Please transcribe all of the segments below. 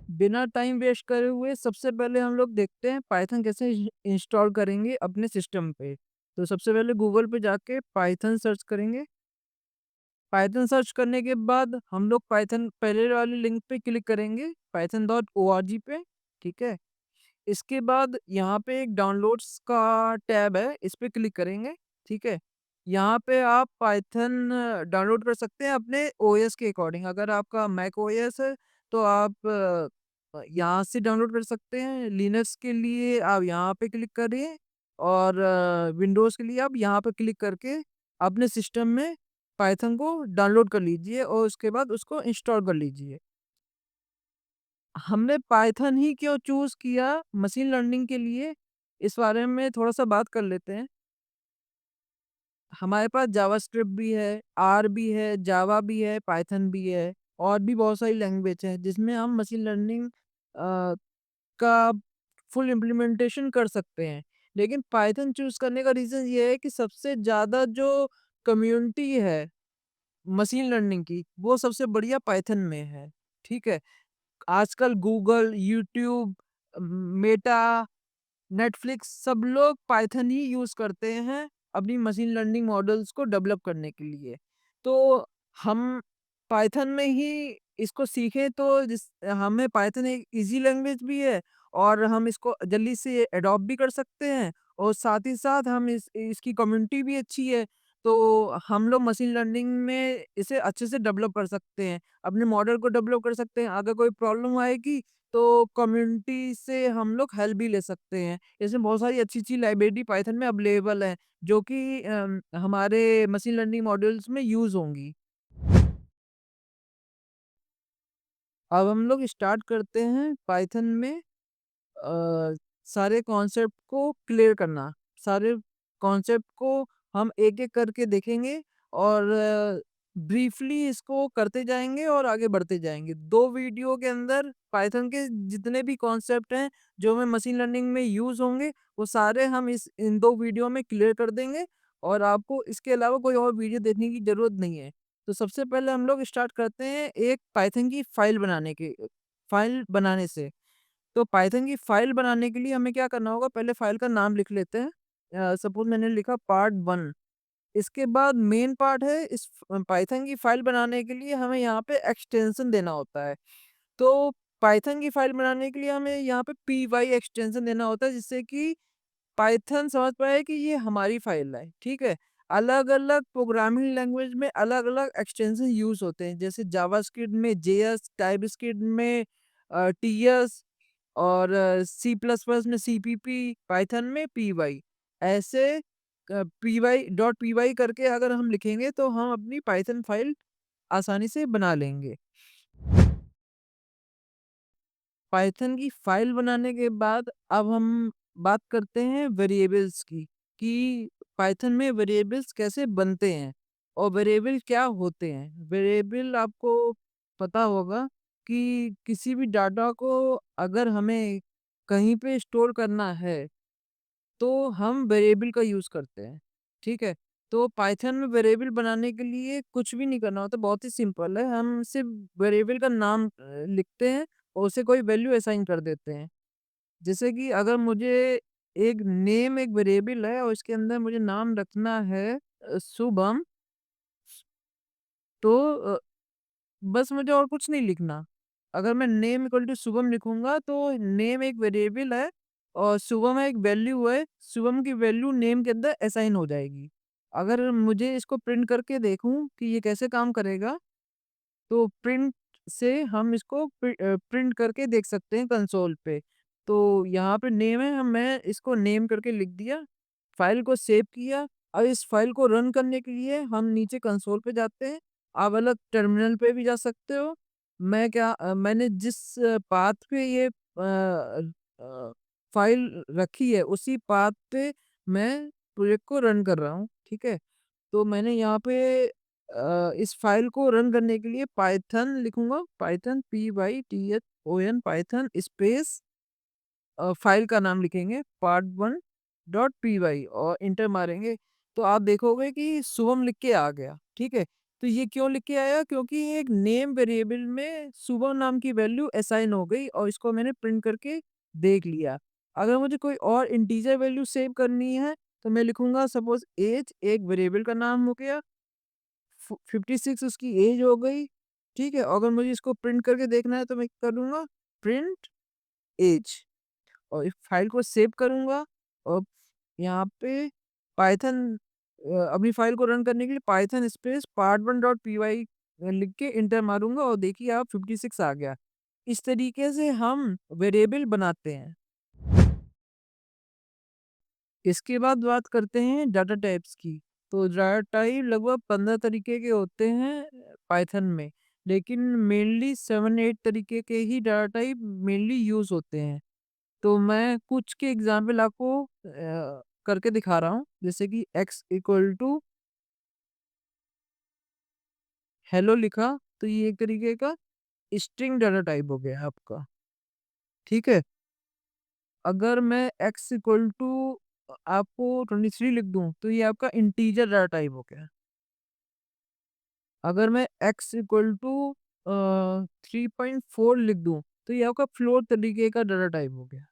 बिना time waste करे हुए सबसे पहले हम लोग देखते हैं पाइथन कैसे इंस्टॉल करेंगे अपने सिस्टम पे। तो सबसे पहले गूगल पे जाके पाइथन सर्च करेंगे। पाइथन सर्च करने के बाद हम लोग पाइथन पहले वाले लिंक पे क्लिक करेंगे, python.org पे। ठीक है। इसके बाद यहाँ पे एक डाउनलोड्स का टैब है, इस पे क्लिक करेंगे। ठीक है। यहाँ पे आप पाइथन डाउनलोड कर सकते हैं अपने ओएस के अकॉर्डिंग। अगर आपका मैक ओएस है तो आप यहाँ से डाउनलोड कर सकते हैं। लिनक्स के लिए आप यहाँ पे क्लिक करिए, और विंडोज़ के लिए आप यहाँ पे क्लिक करके अपने सिस्टम में पाइथन को डाउनलोड कर लीजिए और उसके बाद उसको इंस्टॉल कर लीजिए। हमने पाइथन ही क्यों चूज़ किया मशीन लर्निंग के लिए, इस बारे में थोड़ा-सा बात कर लेते हैं। हमारे पास जावास्क्रिप्ट भी है, आर भी है, जावा भी है, पाइथन भी है, और भी बहुत सारी लैंग्वेज हैं जिसमें हम मशीन लर्निंग का फुल इम्प्लीमेंटेशन कर सकते हैं। लेकिन पाइथन चूज़ करने का रीज़न ये है कि सबसे ज़्यादा जो कम्युनिटी है मशीन लर्निंग की, वो सबसे बढ़िया पाइथन में है। ठीक है? आजकल गूगल, यूट्यूब, मेटा, नेटफ्लिक्स सब लोग पाइथन ही यूज़ करते हैं अपनी मशीन लर्निंग मॉडल्स को डेवलप करने के लिए। तो हम पाइथन में ही इसको सीखें तो जिस हमें पाइथन एक ईज़ी लैंग्वेज भी है, और हम इसको जल्दी से एडॉप्ट भी कर सकते हैं, और साथ ही साथ हम इसकी कम्युनिटी भी अच्छी है। तो हम लोग मशीन लर्निंग में इसे अच्छे से डेवलप कर सकते हैं, अपने मॉडल को डेवलप कर सकते हैं। अगर कोई प्रॉब्लम आएगी तो कम्युनिटी से हम लोग हेल्प भी ले सकते हैं। इसमें बहुत सारी अच्छी-अच्छी लाइब्रेरी पाइथन में अवेलेबल हैं, जो कि हमारे मशीन लर्निंग मॉडल्स में यूज़ होंगी। अब हम लोग स्टार्ट करते हैं पाइथन में अ, सारे कॉन्सेप्ट को क्लियर करना। सारे कॉन्सेप्ट को हम एक-एक करके देखेंगे, और ब्रीफली इसको करते जाएँगे और आगे बढ़ते जाएँगे। 2 वीडियो के अंदर पाइथन के जितने भी कॉन्सेप्ट हैं, जो हमें मशीन लर्निंग में यूज़ होंगे, वो सारे हम इस इन 2 वीडियो में क्लियर कर देंगे, और आपको इसके अलावा कोई और वीडियो देखने की ज़रूरत नहीं है। तो सबसे पहले हम लोग स्टार्ट करते हैं एक पाइथन की फाइल बनाने से। तो पाइथन की फाइल बनाने के लिए हमें क्या करना होगा, पहले फाइल का नाम लिख लेते हैं। सपोज़ मैंने लिखा पार्ट 1। इसके बाद मेन पार्ट है, इस पाइथन की फाइल बनाने के लिए हमें यहाँ पे एक्सटेंशन देना होता है। तो पाइथन की फाइल बनाने के लिए हमें यहाँ पे py एक्सटेंशन देना होता है, जिससे कि पाइथन समझ पाए कि ये हमारी फाइल है। ठीक है? अलग-अलग प्रोग्रामिंग लैंग्वेज में अलग-अलग एक्सटेंशन यूज़ होते हैं। जैसे जावास्क्रिप्ट में जेएस, टाइपस्क्रिप्ट में टीएस, और सी प्लस प्लस में सीपीपी, पाइथन में पीवाई। ऐसे पीवाई डॉट पीवाई करके अगर हम लिखेंगे तो हम अपनी पाइथन फाइल आसानी से बना लेंगे। पाइथन की फाइल बनाने के बाद अब हम बात करते हैं वेरिएबल्स की, कि पाइथन में वेरिएबल्स कैसे बनते हैं और वेरिएबल क्या होते हैं। वेरिएबल आपको पता होगा कि किसी भी डाटा को अगर हमें कहीं पे स्टोर करना है तो हम वेरिएबल का यूज़ करते हैं। ठीक है? तो पाइथन में वेरिएबल बनाने के लिए कुछ भी नहीं करना होता, बहुत ही सिंपल है। हम सिर्फ़ वेरिएबल का नाम लिखते हैं और उसे कोई वैल्यू असाइन कर देते हैं। जैसे कि अगर मुझे एक वेरिएबल है और इसके अंदर मुझे नाम रखना है शुभम, तो बस मुझे और कुछ नहीं लिखना। अगर मैं नेम इक्वल टू शुभम लिखूँगा तो नेम एक वेरिएबल है और शुभम एक वैल्यू है, शुभम की वैल्यू नेम के अंदर असाइन हो जाएगी। अगर मुझे इसको प्रिंट करके देखूँ कि ये कैसे काम करेगा, तो प्रिंट से हम इसको प्रिंट करके देख सकते हैं कंसोल पे। तो यहाँ पे नेम है, मैं इसको नेम करके लिख दिया, फ़ाइल को सेव किया। अब इस फ़ाइल को रन करने के लिए हम नीचे कंसोल पे जाते हैं। आप अलग टर्मिनल पे भी जा सकते हो। मैंने जिस पाथ पे ये फ़ाइल रखी है, उसी पाथ पे मैं प्रोजेक्ट को रन कर रहा हूँ, ठीक है? तो मैंने यहाँ पे इस फ़ाइल को रन करने के लिए पाइथन लिखूँगा, Python python Python space file का नाम लिखेंगे part1.py और एंटर मारेंगे, तो आप देखोगे कि शुभम लिख के आ गया, ठीक है? तो ये क्यों लिख के आया? क्योंकि एक नेम वेरिएबल में शुभम नाम की वैल्यू असाइन हो गई और इसको मैंने प्रिंट करके देख लिया। अगर मुझे कोई और इंटीजर वैल्यू सेव करनी है तो मैं लिखूंगा सपोज एज एक वेरिएबल का नाम हो गया, 56 उसकी एज हो गई। ठीक है, अगर मुझे इसको प्रिंट करके देखना है तो मैं करूँगा प्रिंट एज और इस फाइल को सेव करूँगा और यहाँ पे पाइथन अपनी फाइल को रन करने के लिए पाइथन स्पेस part1.py लिख के इंटर मारूंगा और देखिए आप 56 आ गया। इस तरीके से हम वेरिएबल बनाते हैं। इसके बाद बात करते हैं डाटा टाइप्स की। तो डाटा टाइप लगभग 15 तरीके के होते हैं पाइथन में, लेकिन मेनली 7-8 तरीके के ही डाटा टाइप मेनली यूज़ होते हैं। तो मैं कुछ के एग्जाम्पल आपको करके दिखा रहा हूँ, जैसे कि x इक्वल टू हेलो लिखा, तो ये एक तरीके का स्ट्रिंग डाटा टाइप हो गया आपका। ठीक है, अगर मैं x इक्वल टू आपको 23 लिख दूं तो ये आपका इंटीजर डाटा टाइप हो गया। अगर मैं x इक्वल टू 3.4 लिख दूं तो ये आपका फ्लोट तरीके का डाटा टाइप हो गया।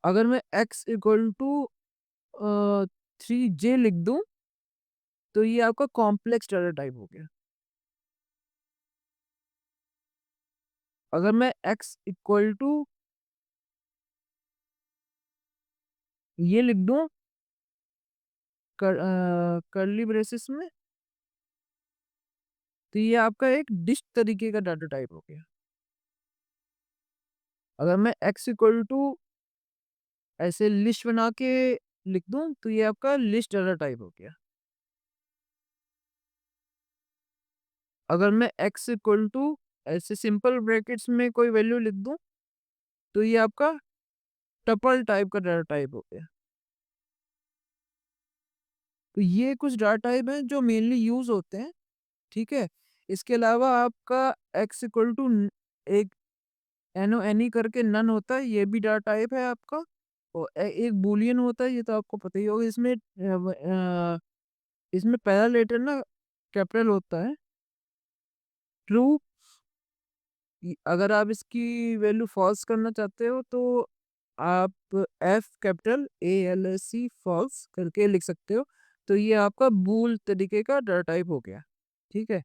अगर मैं x इक्वल टू 3j लिख दूं तो ये आपका कॉम्प्लेक्स डाटा टाइप हो गया। अगर मैं x इक्वल टू ये लिख दूं कर्ली ब्रेसेस में, तो ये आपका एक डिश तरीके का डाटा टाइप हो गया। अगर मैं x इक्वल टू ऐसे लिस्ट बना के लिख दूं तो ये आपका लिस्ट डाटा टाइप हो गया। अगर मैं x इक्वल टू ऐसे सिंपल ब्रैकेट्स में कोई वैल्यू लिख दूं तो ये आपका टपल टाइप का डाटा टाइप हो गया। तो ये कुछ डाटा टाइप हैं जो मेनली यूज होते हैं। ठीक है, इसके अलावा आपका x इक्वल टू एक एनो एनी करके नन होता है, ये भी डाटा टाइप है आपका। और एक बूलियन होता है, ये तो आपको पता ही होगा। इसमें पहला लेटर ना कैपिटल होता है, ट्रू। अगर आप इसकी वैल्यू फॉल्स करना चाहते हो तो आप एफ कैपिटल ALSE फॉल्स करके लिख सकते हो। तो ये आपका बूल तरीके का डाटा टाइप हो गया। ठीक है,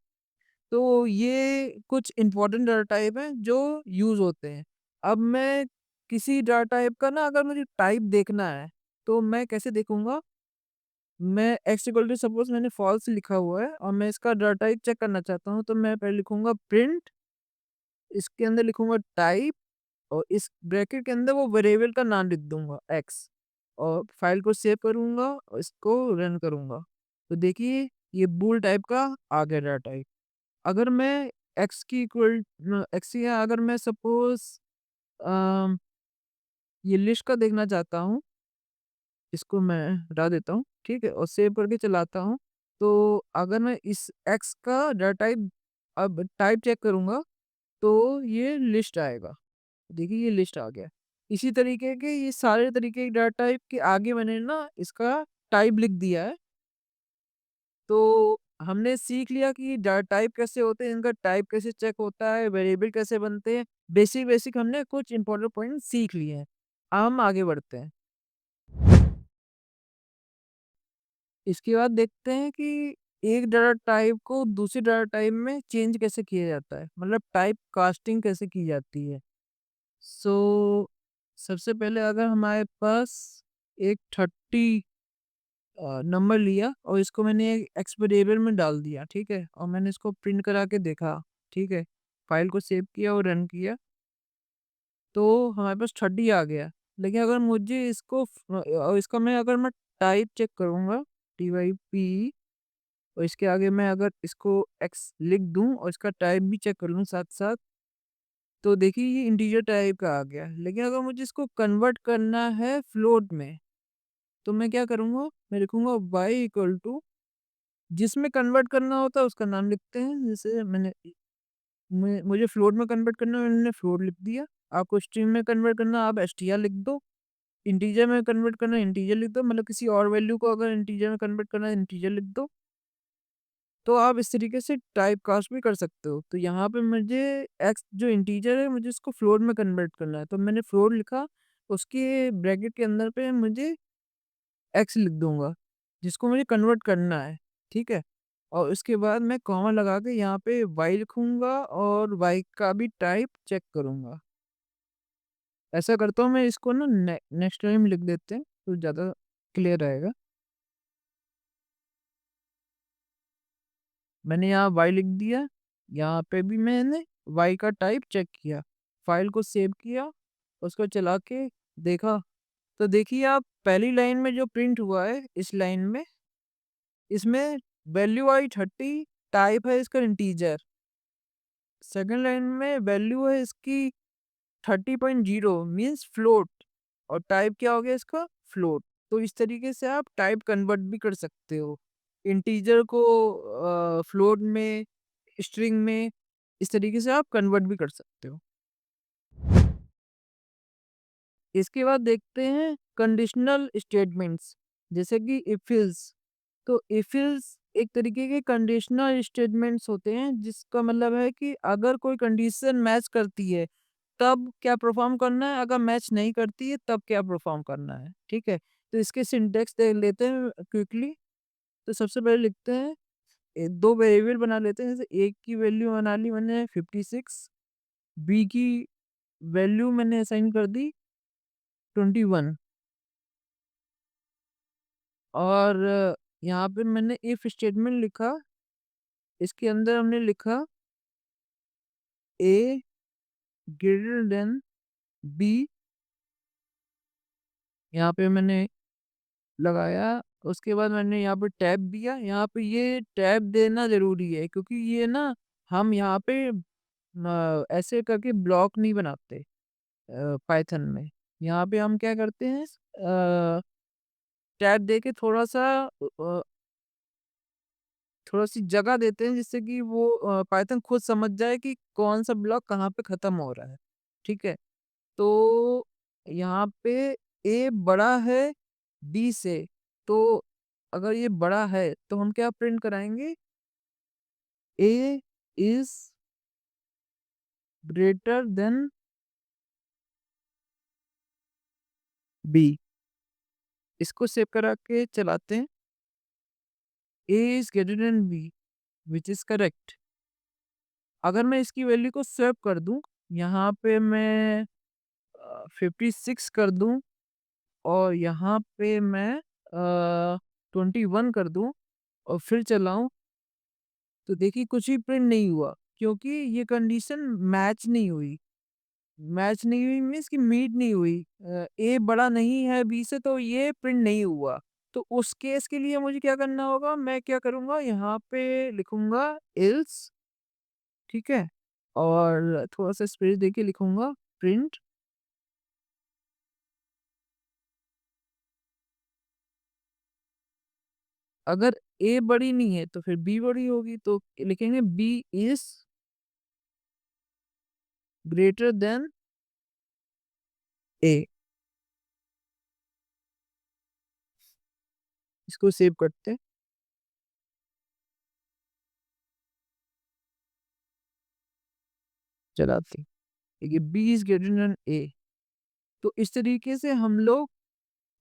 तो ये कुछ इंपॉर्टेंट डाटा टाइप हैं जो यूज होते हैं। अब मैं किसी डाटा टाइप का ना अगर मुझे टाइप देखना है तो मैं कैसे देखूंगा? मैं एक्स इक्वल टू सपोज मैंने फॉल्स लिखा हुआ है और मैं इसका डाटा टाइप चेक करना चाहता हूँ, तो मैं पहले लिखूंगा प्रिंट, इसके अंदर लिखूंगा टाइप और इस ब्रैकेट के अंदर वो वेरिएबल का नाम लिख दूंगा एक्स और फाइल को सेव करूंगा और इसको रन करूंगा। तो देखिए ये बूल टाइप का आ गया डाटा टाइप। अगर मैं एक्स की इक्वल एक्स या अगर मैं सपोज ये लिस्ट का देखना चाहता हूँ, इसको मैं हटा देता हूँ। ठीक है, और सेव करके चलाता हूँ। तो अगर मैं इस एक्स का डाटा टाइप अब टाइप चेक करूंगा तो ये लिस्ट आएगा। देखिए ये लिस्ट आ गया। इसी तरीके के ये सारे तरीके के डाटा टाइप के आगे मैंने ना इसका टाइप लिख दिया है। तो हमने सीख लिया कि डाटा टाइप कैसे होते हैं, इनका टाइप कैसे चेक होता है, वेरिएबल कैसे बनते हैं। बेसिक बेसिक हमने कुछ इंपॉर्टेंट पॉइंट सीख लिए हैं। अब हम आगे बढ़ते हैं। इसके बाद देखते हैं कि एक डाटा टाइप को दूसरे डाटा टाइप में चेंज कैसे किया जाता है, मतलब टाइप कास्टिंग कैसे की जाती है। सो सबसे पहले अगर हमारे पास एक 30 नंबर लिया और इसको मैंने एक एक्स वेरिएबल में डाल दिया। ठीक है, और मैंने इसको प्रिंट करा के देखा। ठीक है, फाइल को सेव किया और रन किया तो हमारे पास 30 आ गया। लेकिन अगर मुझे इसको और इसका मैं अगर मैं टाइप चेक करूँगा TYP और इसके आगे मैं अगर इसको एक्स लिख दूं और इसका टाइप भी चेक कर लूँ साथ साथ, तो देखिए ये इंटीजर टाइप का आ गया। लेकिन अगर मुझे इसको कन्वर्ट करना है फ्लोट में तो मैं क्या करूँगा? मैं लिखूंगा y इक्वल टू जिसमें कन्वर्ट करना होता है उसका नाम लिखते हैं। जैसे मुझे फ्लोट में कन्वर्ट करना है, मैंने फ्लोट लिख दिया। आपको स्ट्रिंग में कन्वर्ट करना आप str लिख दो। इंटीजर में कन्वर्ट करना इंटीजर लिख दो, मतलब किसी और वैल्यू को अगर इंटीजर में कन्वर्ट करना है इंटीजर लिख दो। तो आप इस तरीके से टाइप कास्ट भी कर सकते हो। तो यहाँ पे मुझे एक्स जो इंटीजर है मुझे इसको फ्लोट में कन्वर्ट करना है, तो मैंने फ्लोट लिखा, उसके ब्रैकेट के अंदर पे मुझे एक्स लिख दूंगा, जिसको मुझे कन्वर्ट करना है। ठीक है, और उसके बाद मैं कॉमा लगा के यहाँ पे वाई लिखूंगा और वाई का भी टाइप चेक करूंगा। ऐसा करता हूँ मैं, इसको ना नेक्स्ट टाइम लिख देते हैं तो ज़्यादा क्लियर रहेगा। मैंने यहाँ वाई लिख दिया, यहाँ पे भी मैंने वाई का टाइप चेक किया, फाइल को सेव किया, उसको चला के देखा, तो देखिए आप पहली लाइन में जो प्रिंट हुआ है इस लाइन में, इसमें वैल्यू आई 30, टाइप है इसका इंटीजर। सेकंड लाइन में वैल्यू है इसकी 30.0 मीन्स फ्लोट, और टाइप क्या हो गया इसका, फ्लोट। तो इस तरीके से आप टाइप कन्वर्ट भी कर सकते हो, इंटीजर को फ्लोट में, स्ट्रिंग में, इस तरीके से आप कन्वर्ट भी कर सकते हो। इसके बाद देखते हैं कंडीशनल स्टेटमेंट्स, जैसे कि इफ एल्स। तो इफ एल्स एक तरीके के कंडीशनल स्टेटमेंट्स होते हैं, जिसका मतलब है कि अगर कोई कंडीशन मैच करती है तब क्या परफॉर्म करना है, अगर मैच नहीं करती है तब क्या परफॉर्म करना है। ठीक है, तो इसके सिंटेक्स देख लेते हैं क्विकली। तो सबसे पहले लिखते हैं, दो वेरिएबल बना लेते हैं, जैसे एक की वैल्यू बना ली मैंने 56, बी की वैल्यू मैंने असाइन कर दी 21, और यहाँ पे मैंने इफ स्टेटमेंट लिखा, इसके अंदर हमने लिखा ए ग्रेटर देन बी, यहाँ पे मैंने लगाया। उसके बाद मैंने यहाँ पे टैब दिया, यहाँ पे ये टैब देना ज़रूरी है, क्योंकि ये ना हम यहाँ पे ऐसे करके ब्लॉक नहीं बनाते पाइथन में। यहाँ पे हम क्या करते हैं, टैब दे के थोड़ा सी जगह देते हैं, जिससे कि वो पाइथन खुद समझ जाए कि कौन सा ब्लॉक कहाँ पे ख़त्म हो रहा है। ठीक है, तो यहाँ पे ए बड़ा है बी से, तो अगर ये बड़ा है तो हम क्या प्रिंट कराएंगे, A is greater than B. इसको सेव करा के चलाते हैं, A is greater than B which is correct. अगर मैं इसकी वैल्यू को सेव कर दूं, यहाँ पे मैं 56 कर दूं, और यहाँ पे मैं 21 कर दूं, और फिर चलाऊं, तो देखिए कुछ भी प्रिंट नहीं हुआ, क्योंकि ये कंडीशन मैच नहीं हुई। मैच नहीं हुई मीन्स कि मीट नहीं हुई, ए बड़ा नहीं है बी से, तो ये प्रिंट नहीं हुआ। तो उस केस के लिए मुझे क्या करना होगा, मैं क्या करूँगा, यहाँ पे लिखूँगा एल्स। ठीक है, और थोड़ा-सा स्पेस देके लिखूँगा प्रिंट। अगर ए बड़ी नहीं है तो फिर बी बड़ी होगी, तो लिखेंगे बी इज़ ग्रेटर देन ए। इसको सेव करते हैं, चलाते हैं। देखिए बी इज़ ग्रेटर देन ए। तो इस तरीके से हम लोग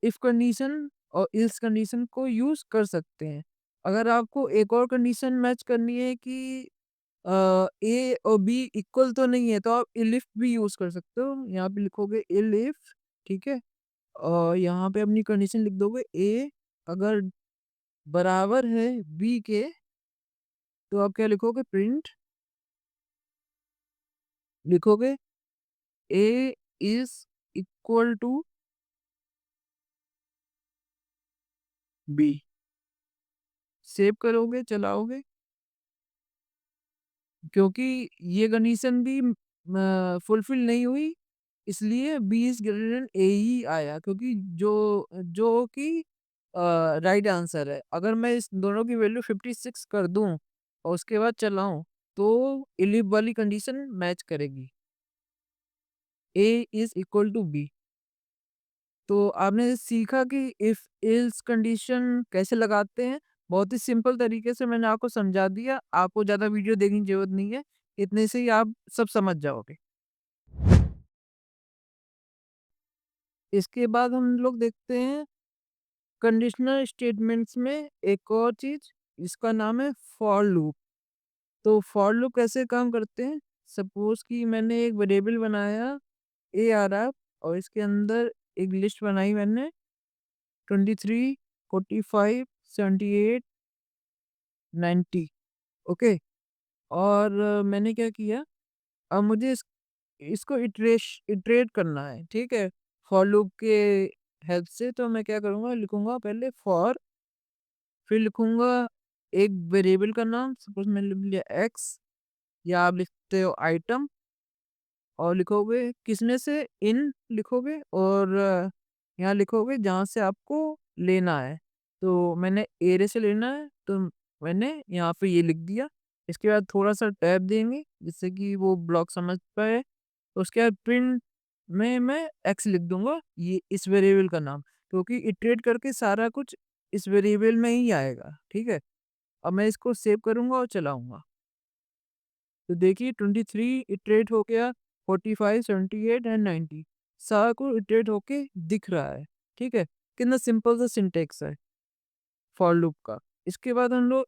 इफ कंडीशन और इल्स कंडीशन को यूज़ कर सकते हैं। अगर आपको एक और कंडीशन मैच करनी है कि ए और बी इक्वल तो नहीं है, तो आप इलिफ भी यूज़ कर सकते हो। यहाँ पे लिखोगे इलिफ, ठीक है? और यहाँ पे अपनी कंडीशन लिख दोगे, ए अगर बराबर है बी के, तो आप क्या लिखोगे, प्रिंट लिखोगे A is equal to B. Save करोगे, चलाओगे, क्योंकि ये कंडीशन भी फुलफिल नहीं हुई, इसलिए बी इज ग्रेटर देन ए ही आया, क्योंकि जो जो कि राइट आंसर है। अगर मैं इस दोनों की वैल्यू 56 कर दूं और उसके बाद चलाऊं, तो इलिफ वाली कंडीशन मैच करेगी, ए इज इक्वल टू बी। तो आपने सीखा कि इफ एल्स कंडीशन कैसे लगाते हैं। बहुत ही सिंपल तरीके से मैंने आपको समझा दिया, आपको ज़्यादा वीडियो देखने की ज़रूरत नहीं है, इतने से ही आप सब समझ जाओगे। इसके बाद हम लोग देखते हैं कंडीशनल स्टेटमेंट्स में एक और चीज़, इसका नाम है फॉर लूप। तो फॉर लूप कैसे काम करते हैं? सपोज़ कि मैंने एक वेरिएबल बनाया ARR और इसके अंदर एक लिस्ट बनाई मैंने 23, 45, 78, 90। ओके? और मैंने क्या किया, अब मुझे इसको इटरेट करना है, ठीक है? फॉर लूप के हेल्प से तो मैं क्या करूँगा, लिखूँगा पहले फॉर, फिर लिखूँगा एक वेरिएबल का नाम, सपोज़ मैंने लिख लिया एक्स, या आप लिखते हो आइटम, और लिखोगे किसमें से, इन लिखोगे, और यहाँ लिखोगे जहाँ से आपको लेना है। तो मैंने एरे से लेना है, तो मैंने यहाँ पे ये लिख दिया। इसके बाद थोड़ा-सा टैब देंगे जिससे कि वो ब्लॉक समझ पाए। उसके बाद प्रिंट में मैं एक्स लिख दूँगा, ये इस वेरिएबल का नाम, क्योंकि इटरेट करके सारा कुछ इस वेरिएबल में ही आएगा, ठीक है? अब मैं इसको सेव करूँगा और चलाऊँगा। तो देखिए 23 इटरेट हो गया, 45, 78 एंड 90 सारा कुछ इटरेट होके दिख रहा है, ठीक है? कितना सिंपल सा सिंटैक्स है फॉर लूप का। इसके बाद हम लोग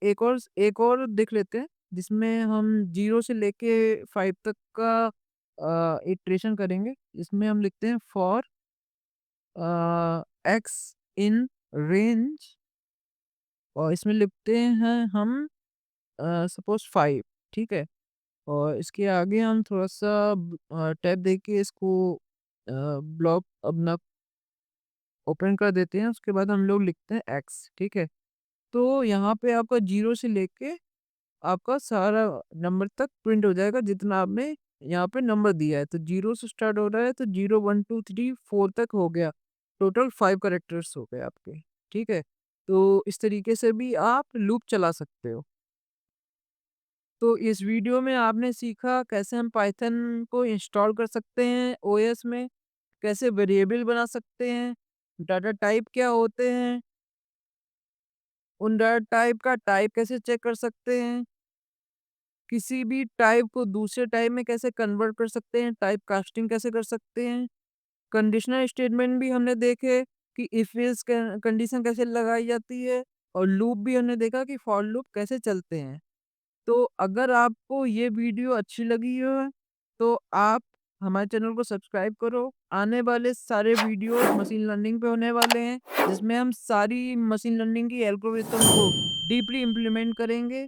एक और देख लेते हैं, जिसमें हम 0 से लेके 5 तक का इटरेशन करेंगे। इसमें हम लिखते हैं फॉर एक्स इन रेंज, और इसमें लिखते हैं हम सपोज़ 5, ठीक है? और इसके आगे हम थोड़ा-सा टैब देके इसको ब्लॉक अपना ओपन कर देते हैं, उसके बाद हम लोग लिखते हैं एक्स, ठीक है? तो यहाँ पे आपका 0 से लेके आपका सारा नंबर तक प्रिंट हो जाएगा, जितना आपने यहाँ पे नंबर दिया है। तो 0 से स्टार्ट हो रहा है, तो 0, 1, 2, 3, 4 तक हो गया। टोटल 5 कैरेक्टर्स हो गए आपके, ठीक है? तो इस तरीके से भी आप लूप चला सकते हो। तो इस वीडियो में आपने सीखा कैसे हम पाइथन को इंस्टॉल कर सकते हैं ओएस में, कैसे वेरिएबल बना सकते हैं, डाटा टाइप क्या होते हैं, उन डाटा टाइप का टाइप कैसे चेक कर सकते हैं, किसी भी टाइप को दूसरे टाइप में कैसे कन्वर्ट कर सकते हैं, टाइप कास्टिंग कैसे कर सकते हैं, कंडीशनल स्टेटमेंट भी हमने देखे कि इफ एल्स कंडीशन कैसे लगाई जाती है, और लूप भी हमने देखा कि फॉर लूप कैसे चलते हैं। तो अगर आपको ये वीडियो अच्छी लगी हो, तो आप हमारे चैनल को सब्सक्राइब करो। आने वाले सारे वीडियोस मशीन लर्निंग पे होने वाले हैं, जिसमें हम सारी मशीन लर्निंग की एल्गोरिथम को डीपली इम्प्लीमेंट करेंगे।